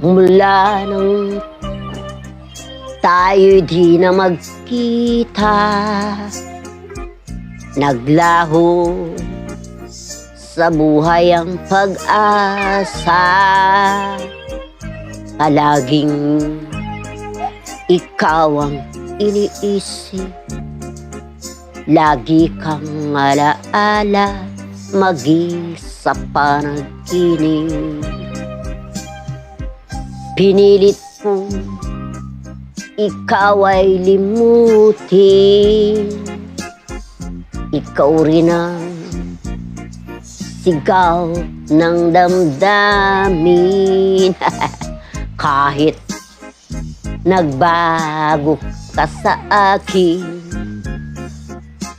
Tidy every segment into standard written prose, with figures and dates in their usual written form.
Mula nung tayo di na magkita, naglaho sa buhay ang pag-asa. Palaging ikaw ang iniisip, lagi kang alaala, mag-isa panaginip. Pinilit kong ikaw ay limutin, ikaw rin ang sigaw ng damdamin. Kahit nagbago ka sa akin,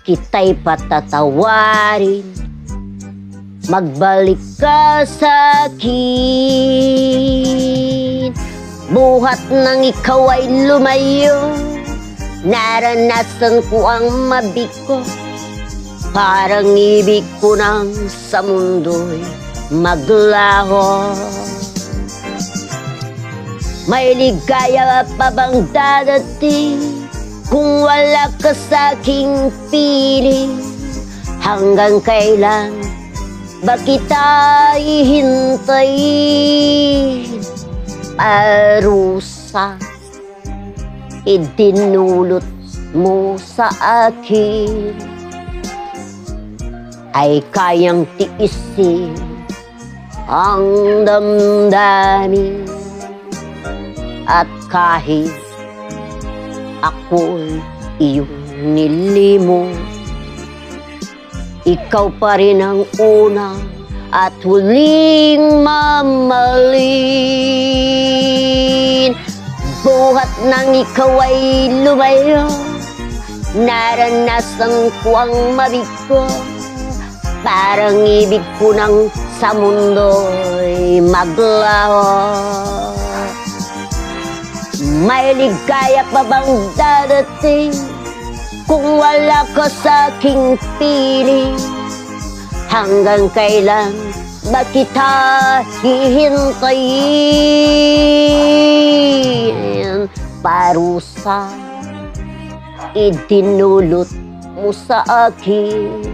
kita'y patatawarin, magbalik ka sa akin. Buhat nang ikaw ay lumayo, naranasan ko ang mabigo. Parang ibig ko nang sa mundo'y maglaho. May ligaya pa bang dadating kung wala ka sa'king piling? Hanggang kailan ba kita hihintayin? Parusa idinulot mo sa akin ay kayang tiisin ang damdamin. At kahit ako'y iyong nilimot, ikaw pa rin ang una at huling mamahalin. Buhat nang ikaw ay lumayo, naranasan ko ang mabigo. Parang ibig ko nang sa mundo'y maglaho. May ligaya pa bang dadating kung wala ka sa'king piling? Hanggang kailan ba kita hihintayin? Parusa idinulot mo sa akin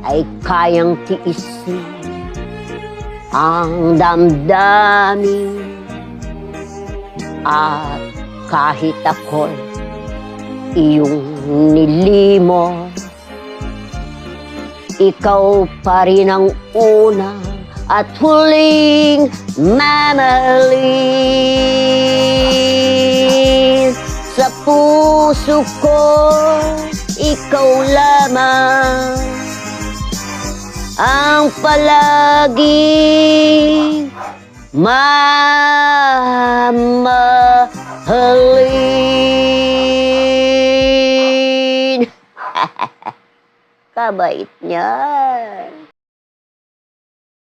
ay kayang tiisin ang damdamin. At kahit ako'y iyong nilimot, ikaw pa rin ang una at huling mamahalin. Sa puso ko, ikaw lamang ang palaging mamahalin. Kabait niya.